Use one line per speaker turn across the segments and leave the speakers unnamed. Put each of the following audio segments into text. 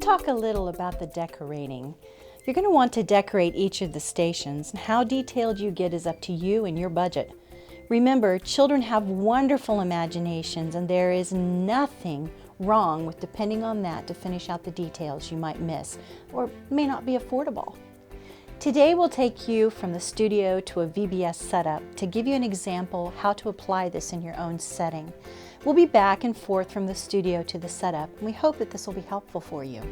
talk a little about the decorating. You're going to want to decorate each of the stations, and how detailed you get is up to you and your budget. Remember, children have wonderful imaginations, and there is nothing wrong with depending on that to finish out the details you might miss or may not be affordable. Today we'll take you from the studio to a VBS setup to give you an example how to apply this in your own setting. We'll be back and forth from the studio to the setup, and we hope that this will be helpful for you.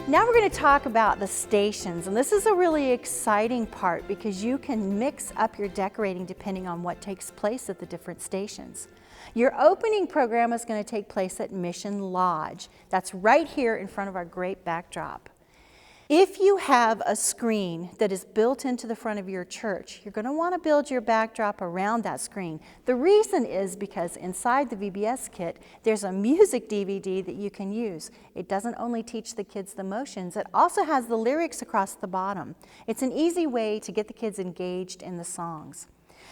Now we're going to talk about the stations, and this is a really exciting part because you can mix up your decorating depending on what takes place at the different stations. Your opening program is going to take place at Mission Lodge. That's right here in front of our great backdrop. If you have a screen that is built into the front of your church, you're going to want to build your backdrop around that screen. The reason is because inside the VBS kit, there's a music DVD that you can use. It doesn't only teach the kids the motions, it also has the lyrics across the bottom. It's an easy way to get the kids engaged in the songs.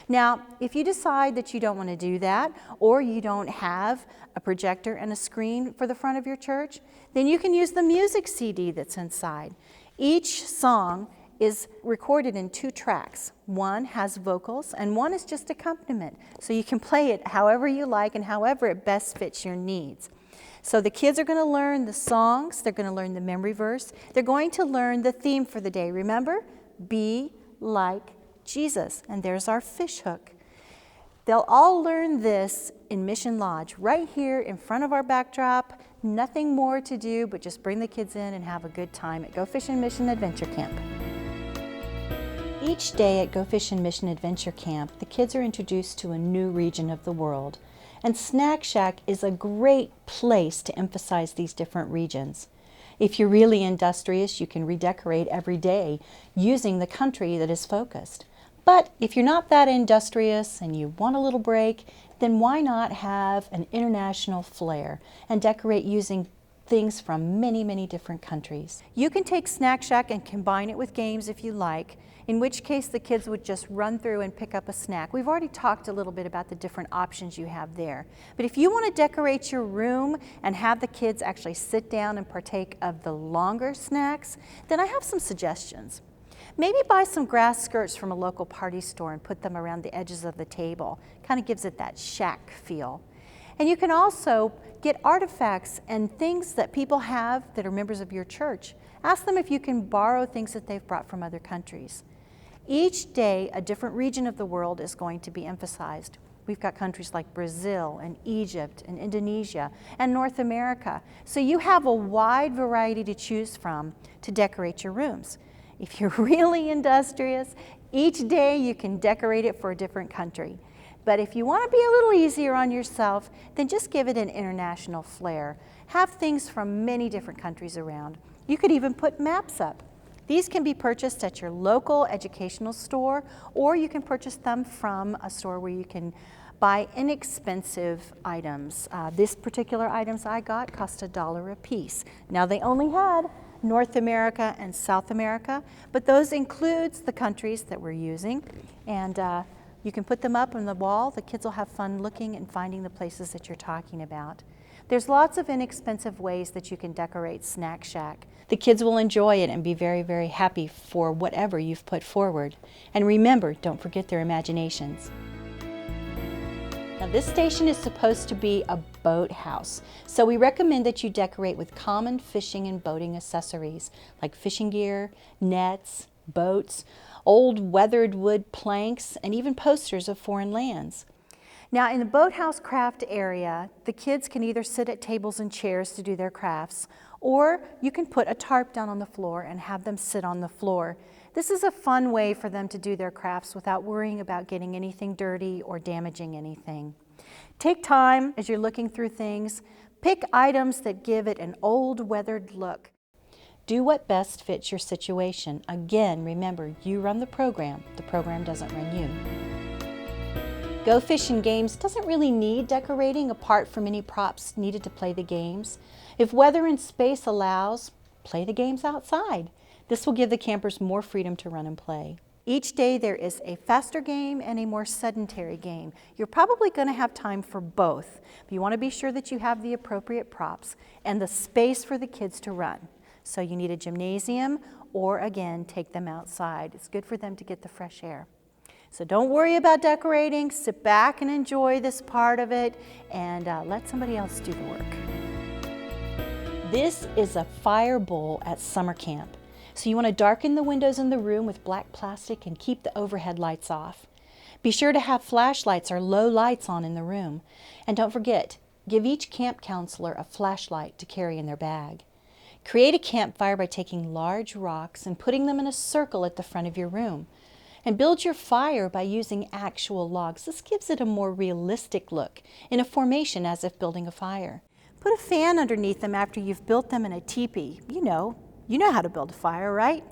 Now, if you decide that you don't want to do that, or you don't have a projector and a screen for the front of your church, then you can use the music CD that's inside. Each song is recorded in 2 tracks. One has vocals and one is just accompaniment. So you can play it however you like and however it best fits your needs. So the kids are going to learn the songs, they're going to learn the memory verse, they're going to learn the theme for the day. Remember, be like Jesus, and there's our fish hook. They'll all learn this in Mission Lodge, right here in front of our backdrop. Nothing more to do but just bring the kids in and have a good time at Go Fishin' Mission Adventure Camp. Each day at Go Fishin' Mission Adventure Camp, the kids are introduced to a new region of the world, and Snack Shack is a great place to emphasize these different regions. If you're really industrious, you can redecorate every day using the country that is focused. But if you're not that industrious and you want a little break, then why not have an international flair and decorate using things from many, many different countries. You can take Snack Shack and combine it with games if you like, in which case the kids would just run through and pick up a snack. We've already talked a little bit about the different options you have there. But if you want to decorate your room and have the kids actually sit down and partake of the longer snacks, then I have some suggestions. Maybe buy some grass skirts from a local party store and put them around the edges of the table. Kind of gives it that shack feel. And you can also get artifacts and things that people have that are members of your church. Ask them if you can borrow things that they've brought from other countries. Each day, a different region of the world is going to be emphasized. We've got countries like Brazil and Egypt and Indonesia and North America. So you have a wide variety to choose from to decorate your rooms. If you're really industrious, each day you can decorate it for a different country. But if you want to be a little easier on yourself, then just give it an international flair. Have things from many different countries around. You could even put maps up. These can be purchased at your local educational store, or you can purchase them from a store where you can buy inexpensive items. This particular items I got cost $1 a piece. Now they only had North America and South America, but those includes the countries that we're using, and you can put them up on the wall. The kids will have fun looking and finding the places that you're talking about. There's lots of inexpensive ways that you can decorate Snack Shack. The kids will enjoy it and be very, very happy for whatever you've put forward. And remember, don't forget their imaginations. Now this station is supposed to be a boathouse, so we recommend that you decorate with common fishing and boating accessories like fishing gear, nets, boats, old weathered wood planks, and even posters of foreign lands. Now in the boathouse craft area, the kids can either sit at tables and chairs to do their crafts, or you can put a tarp down on the floor and have them sit on the floor. This is a fun way for them to do their crafts without worrying about getting anything dirty or damaging anything. Take time as you're looking through things. Pick items that give it an old weathered look. Do what best fits your situation. Again, remember, you run the program doesn't run you. Go Fishin' Games doesn't really need decorating apart from any props needed to play the games. If weather and space allows, play the games outside. This will give the campers more freedom to run and play. Each day there is a faster game and a more sedentary game. You're probably going to have time for both, but you want to be sure that you have the appropriate props and the space for the kids to run. So you need a gymnasium, or again, take them outside. It's good for them to get the fresh air. So don't worry about decorating. Sit back and enjoy this part of it, and let somebody else do the work. This is a fire bowl at summer camp. So you want to darken the windows in the room with black plastic and keep the overhead lights off. Be sure to have flashlights or low lights on in the room. And don't forget, give each camp counselor a flashlight to carry in their bag. Create a campfire by taking large rocks and putting them in a circle at the front of your room. And build your fire by using actual logs. This gives it a more realistic look, in a formation as if building a fire. Put a fan underneath them after you've built them in a teepee. You know how to build a fire, right?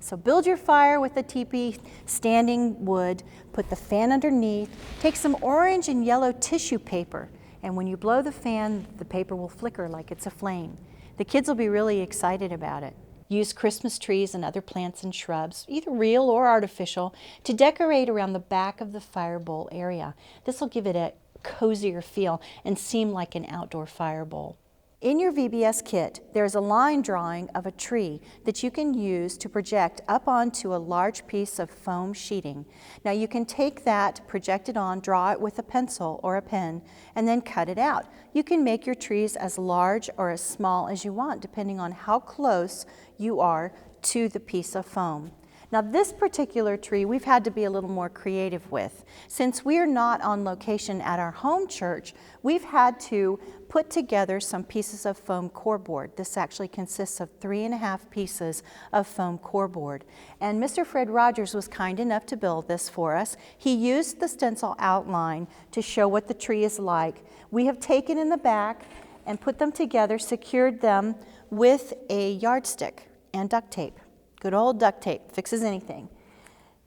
So build your fire with a teepee, standing wood, put the fan underneath, take some orange and yellow tissue paper, and when you blow the fan, the paper will flicker like it's a flame. The kids will be really excited about it. Use Christmas trees and other plants and shrubs, either real or artificial, to decorate around the back of the fire bowl area. This will give it a cozier feel and seem like an outdoor fire bowl. In your VBS kit, there's a line drawing of a tree that you can use to project up onto a large piece of foam sheeting. Now you can take that, project it on, draw it with a pencil or a pen, and then cut it out. You can make your trees as large or as small as you want, depending on how close you are to the piece of foam. Now this particular tree we've had to be a little more creative with. Since we're not on location at our home church, we've had to put together some pieces of foam core board. This actually consists of 3.5 pieces of foam core board. And Mr. Fred Rogers was kind enough to build this for us. He used the stencil outline to show what the tree is like. We have taken in the back and put them together, secured them with a yardstick and duct tape. Good old duct tape, fixes anything.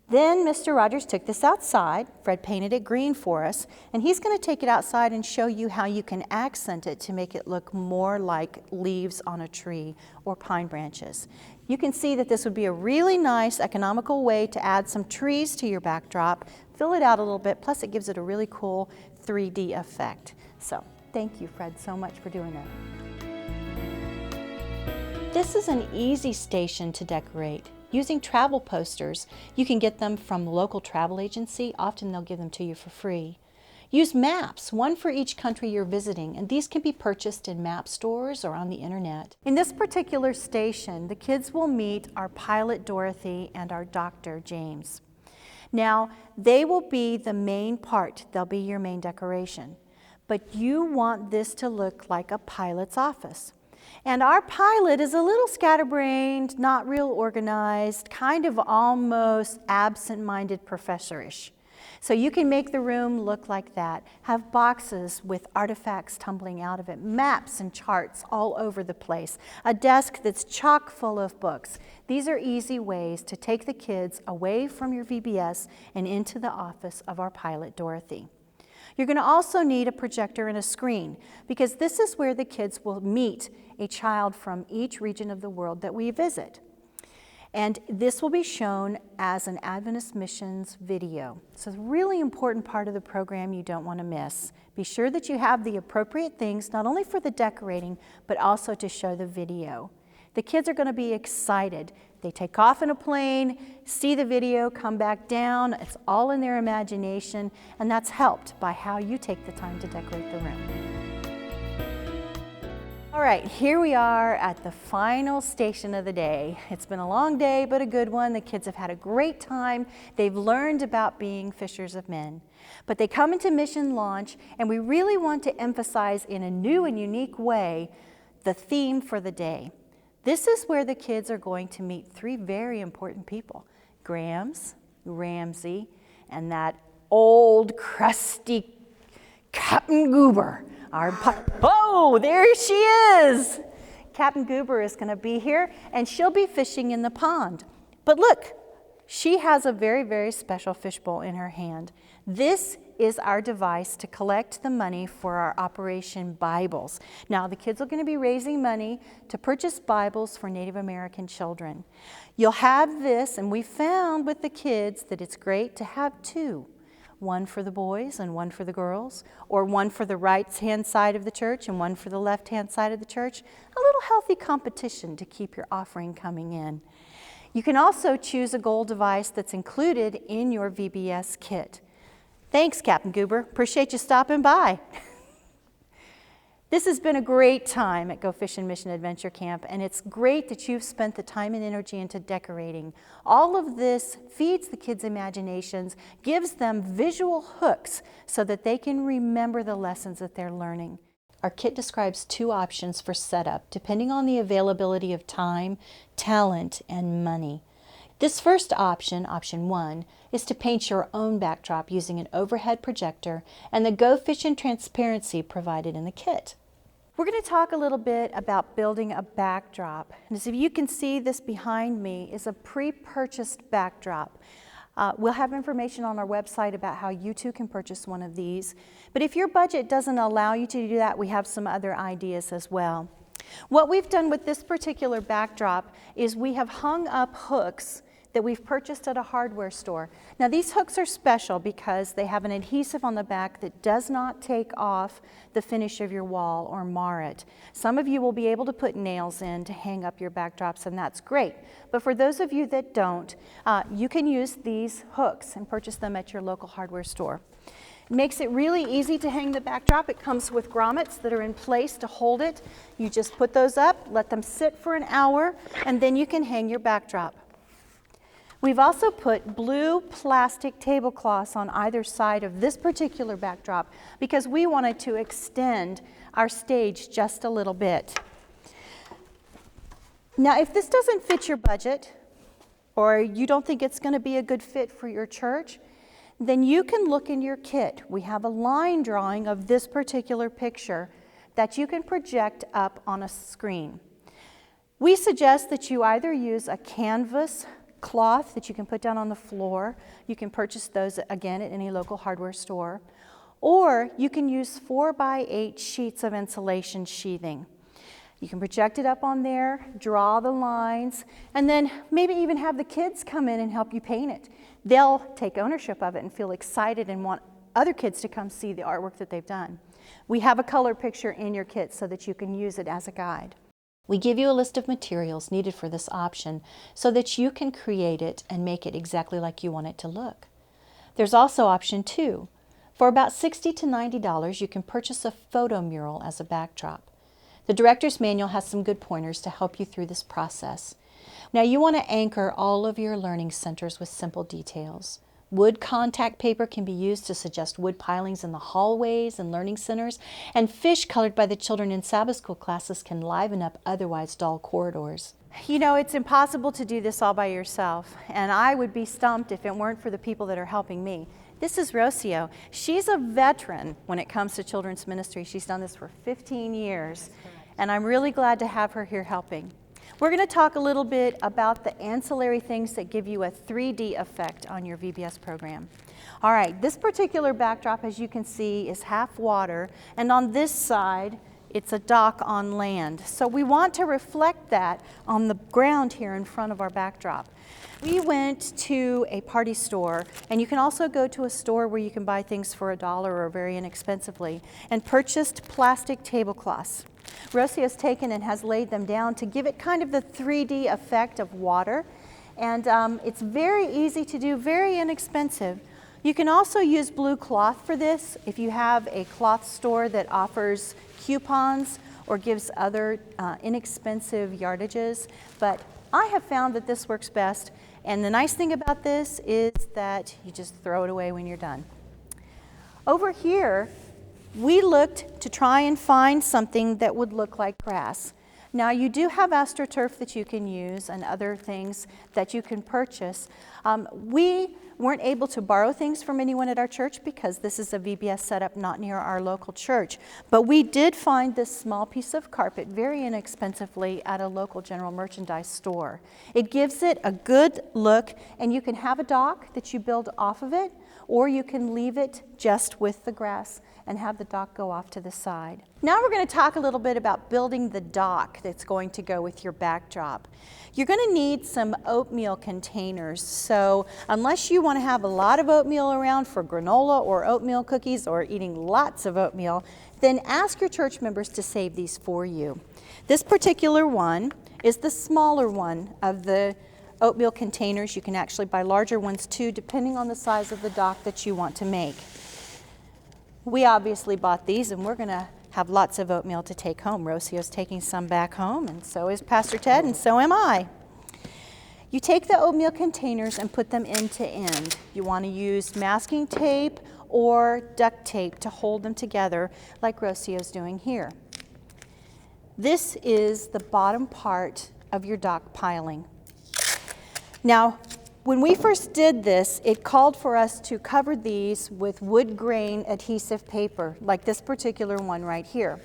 Then Mr. Rogers took this outside. Fred painted it green for us, and he's going to take it outside and show you how you can accent it to make it look more like leaves on a tree or pine branches. You can see that this would be a really nice, economical way to add some trees to your backdrop, fill it out a little bit, plus it gives it a really cool 3D effect. So thank you, Fred, so much for doing that. This is an easy station to decorate. Using travel posters, you can get them from the local travel agency. Often they'll give them to you for free. Use maps, one for each country you're visiting, and these can be purchased in map stores or on the internet. In this particular station, the kids will meet our pilot Dorothy and our doctor James. Now, they will be the main part. They'll be your main decoration. But you want this to look like a pilot's office. And our pilot is a little scatterbrained, not real organized, kind of almost absent-minded professorish. So you can make the room look like that. Have boxes with artifacts tumbling out of it, maps and charts all over the place, a desk that's chock full of books. These are easy ways to take the kids away from your VBS and into the office of our pilot Dorothy. You're going to also need a projector and a screen, because this is where the kids will meet a child from each region of the world that we visit. And this will be shown as an Adventist Missions video. So it's a really important part of the program you don't want to miss. Be sure that you have the appropriate things, not only for the decorating, but also to show the video. The kids are going to be excited. They take off in a plane, see the video, come back down. It's all in their imagination, and that's helped by how you take the time to decorate the room. All right, here we are at the final station of the day. It's been a long day, but a good one. The kids have had a great time. They've learned about being fishers of men. But they come into mission launch, and we really want to emphasize in a new and unique way the theme for the day. This is where the kids are going to meet 3 very important people: Grams, Ramsey, and that old crusty Captain Goober. Oh, there she is! Captain Goober is going to be here, and she'll be fishing in the pond. But look, she has a very, very special fishbowl in her hand. This is our device to collect the money for our Operation Bibles. Now, the kids are going to be raising money to purchase Bibles for Native American children. You'll have this, and we found with the kids that it's great to have two. One for the boys and one for the girls, or one for the right-hand side of the church and one for the left-hand side of the church. A little healthy competition to keep your offering coming in. You can also choose a gold device that's included in your VBS kit. Thanks, Captain Goober. Appreciate you stopping by. This has been a great time at Go Fishin' Mission Adventure Camp, and it's great that you've spent the time and energy into decorating. All of this feeds the kids' imaginations, gives them visual hooks so that they can remember the lessons that they're learning. Our kit describes two options for setup, depending on the availability of time, talent, and money. This first option, option 1, is to paint your own backdrop using an overhead projector and the Go Fishin' transparency provided in the kit. We're going to talk a little bit about building a backdrop. And as you can see, this behind me is a pre-purchased backdrop. We'll have information on our website about how you too can purchase one of these. But if your budget doesn't allow you to do that, we have some other ideas as well. What we've done with this particular backdrop is we have hung up hooks that we've purchased at a hardware store. Now, these hooks are special because they have an adhesive on the back that does not take off the finish of your wall or mar it. Some of you will be able to put nails in to hang up your backdrops, and that's great. But for those of you that don't, you can use these hooks and purchase them at your local hardware store. It makes it really easy to hang the backdrop. It comes with grommets that are in place to hold it. You just put those up, let them sit for an hour, and then you can hang your backdrop. We've also put blue plastic tablecloths on either side of this particular backdrop because we wanted to extend our stage just a little bit. Now, if this doesn't fit your budget, or you don't think it's going to be a good fit for your church, then you can look in your kit. We have a line drawing of this particular picture that you can project up on a screen. We suggest that you either use a canvas cloth that you can put down on the floor. You can purchase those again at any local hardware store. Or you can use 4x8 sheets of insulation sheathing. You can project it up on there, draw the lines, and then maybe even have the kids come in and help you paint it. They'll take ownership of it and feel excited and want other kids to come see the artwork that they've done. We have a color picture in your kit so that you can use it as a guide. We give you a list of materials needed for this option so that you can create it and make it exactly like you want it to look. There's also option 2. For about $60 to $90, you can purchase a photo mural as a backdrop. The director's manual has some good pointers to help you through this process. Now, you want to anchor all of your learning centers with simple details. Wood contact paper can be used to suggest wood pilings in the hallways and learning centers, and fish colored by the children in Sabbath school classes can liven up otherwise dull corridors. You know, it's impossible to do this all by yourself, and I would be stumped if it weren't for the people that are helping me. This is Rocio. She's a veteran when it comes to children's ministry. She's done this for 15 years, and I'm really glad to have her here helping. We're going to talk a little bit about the ancillary things that give you a 3D effect on your VBS program. All right, this particular backdrop, as you can see, is half water, and on this side, it's a dock on land. So we want to reflect that on the ground here in front of our backdrop. We went to a party store, and you can also go to a store where you can buy things for $1 or very inexpensively, and purchased plastic tablecloths. Rocio's taken and has laid them down to give it kind of the 3D effect of water. And it's very easy to do, very inexpensive. You can also use blue cloth for this if you have a cloth store that offers coupons or gives other inexpensive yardages. But I have found that this works best. And the nice thing about this is that you just throw it away when you're done. Over here, we looked to try and find something that would look like grass. Now, you do have AstroTurf that you can use and other things that you can purchase. We weren't able to borrow things from anyone at our church because this is a VBS setup not near our local church. But we did find this small piece of carpet very inexpensively at a local general merchandise store. It gives it a good look, and you can have a dock that you build off of it, or you can leave it just with the grass and have the dock go off to the side. Now we're going to talk a little bit about building the dock that's going to go with your backdrop. You're going to need some oatmeal containers, so unless you want to have a lot of oatmeal around for granola or oatmeal cookies or eating lots of oatmeal, then ask your church members to save these for you. This particular one is the smaller one of the oatmeal containers. You can actually buy larger ones too, depending on the size of the dock that you want to make. We obviously bought these, and we're going to have lots of oatmeal to take home. Rocio's taking some back home, and so is Pastor Ted, and so am I. You take the oatmeal containers and put them end to end. You want to use masking tape or duct tape to hold them together, like Rocio's doing here. This is the bottom part of your dock piling. Now, when we first did this, it called for us to cover these with wood grain adhesive paper, like this particular one right here.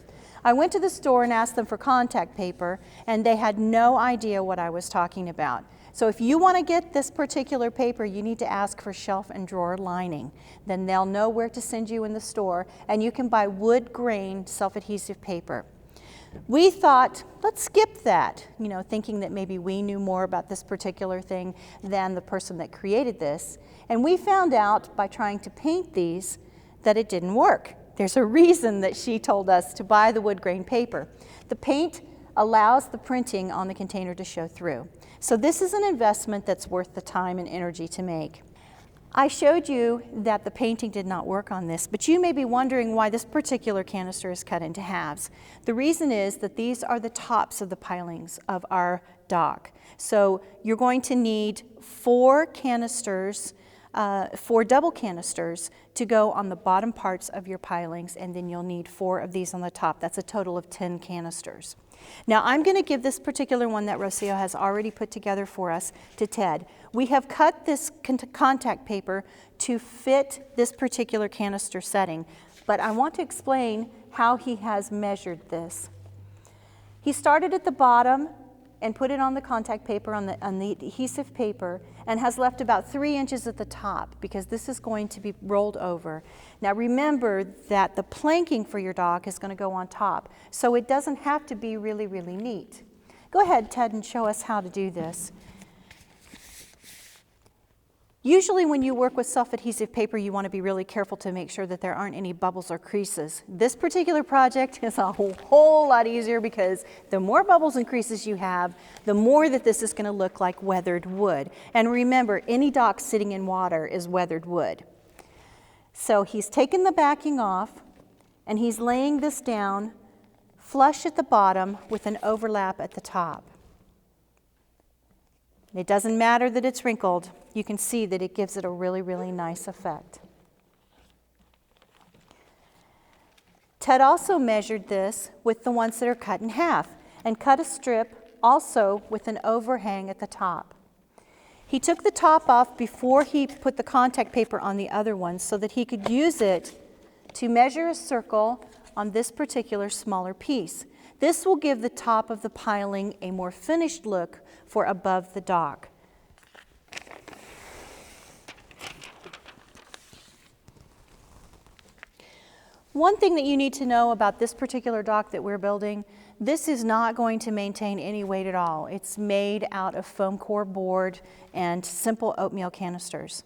I went to the store and asked them for contact paper, and they had no idea what I was talking about. So if you want to get this particular paper, you need to ask for shelf and drawer lining. Then they'll know where to send you in the store, and you can buy wood grain self-adhesive paper. We thought, let's skip that, thinking that maybe we knew more about this particular thing than the person that created this. And we found out by trying to paint these that it didn't work. There's a reason that she told us to buy the wood grain paper. The paint allows the printing on the container to show through. So this is an investment that's worth the time and energy to make. I showed you that the painting did not work on this, but you may be wondering why this particular canister is cut into halves. The reason is that these are the tops of the pilings of our dock. So you're going to need 4 canisters, 4 double canisters to go on the bottom parts of your pilings, and then you'll need 4 of these on the top. That's a total of 10 canisters. Now I'm going to give this particular one that Rocio has already put together for us to Ted. We have cut this contact paper to fit this particular canister setting, but I want to explain how he has measured this. He started at the bottom and put it on the contact paper, on the adhesive paper, and has left about 3 inches at the top because this is going to be rolled over. Now remember that the planking for your dock is going to go on top, so it doesn't have to be really, really neat. Go ahead, Ted, and show us how to do this. Usually when you work with self-adhesive paper, you want to be really careful to make sure that there aren't any bubbles or creases. This particular project is a whole lot easier because the more bubbles and creases you have, the more that this is going to look like weathered wood. And remember, any dock sitting in water is weathered wood. So he's taken the backing off, and he's laying this down flush at the bottom with an overlap at the top. It doesn't matter that it's wrinkled. You can see that it gives it a really, really nice effect. Ted also measured this with the ones that are cut in half and cut a strip also with an overhang at the top. He took the top off before he put the contact paper on the other ones so that he could use it to measure a circle on this particular smaller piece. This will give the top of the piling a more finished look for above the dock. One thing that you need to know about this particular dock that we're building, this is not going to maintain any weight at all. It's made out of foam core board and simple oatmeal canisters.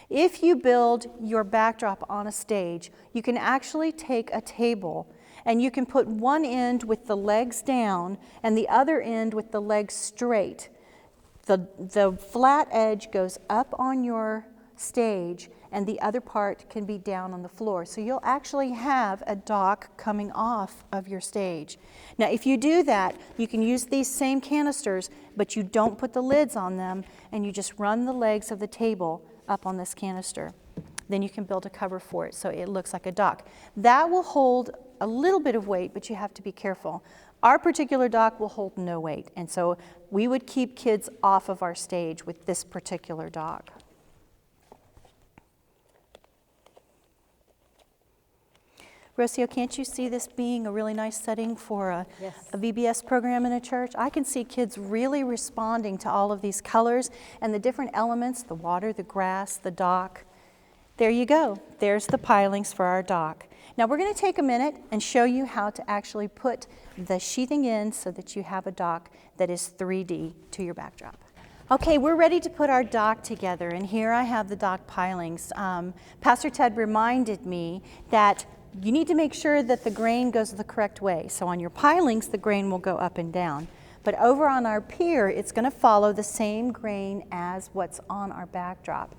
If you build your backdrop on a stage, you can actually take a table and you can put one end with the legs down and the other end with the legs straight. The flat edge goes up on your stage and the other part can be down on the floor. So you'll actually have a dock coming off of your stage. Now if you do that, you can use these same canisters, but you don't put the lids on them and you just run the legs of the table up on this canister. Then you can build a cover for it so it looks like a dock. That will hold a little bit of weight, but you have to be careful. Our particular dock will hold no weight, and so we would keep kids off of our stage with this particular dock. Rocio, can't you see this being a really nice setting for a VBS program in a church? I can see kids really responding to all of these colors and the different elements, the water, the grass, the dock. There you go. There's the pilings for our dock. Now we're going to take a minute and show you how to actually put the sheathing in so that you have a dock that is 3D to your backdrop. Okay, we're ready to put our dock together, and here I have the dock pilings. Pastor Ted reminded me that you need to make sure that the grain goes the correct way. So on your pilings, the grain will go up and down. But over on our pier, it's going to follow the same grain as what's on our backdrop.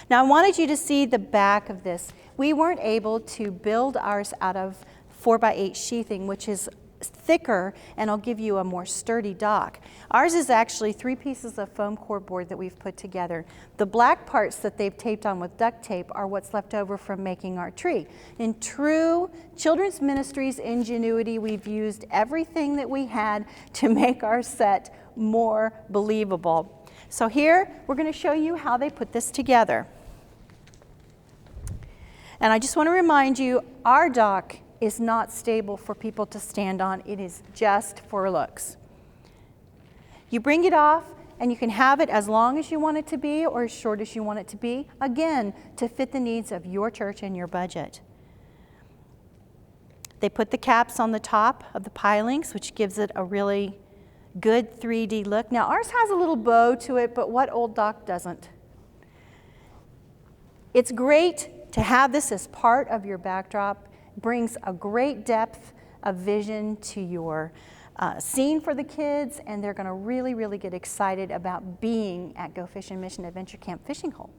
Now I wanted you to see the back of this. We weren't able to build ours out of 4x8 sheathing, which is thicker and will give you a more sturdy dock. Ours is actually 3 pieces of foam core board that we've put together. The black parts that they've taped on with duct tape are what's left over from making our tree. In true children's ministries ingenuity, we've used everything that we had to make our set more believable. So here we're going to show you how they put this together. And I just want to remind you, our dock is not stable for people to stand on. It is just for looks. You bring it off and you can have it as long as you want it to be or as short as you want it to be, again, to fit the needs of your church and your budget. They put the caps on the top of the pilings, which gives it a really good 3D look. Now ours has a little bow to it, but what old dock doesn't? It's great to have this as part of your backdrop. Brings a great depth of vision to your scene for the kids, and they're going to really get excited about being at Go Fishin Mission Adventure Camp Fishing Hole.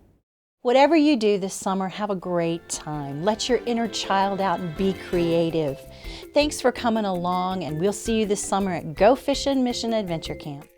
Whatever you do this summer, have a great time. Let your inner child out and be creative. Thanks for coming along, and we'll see you this summer at Go Fishin Mission Adventure Camp.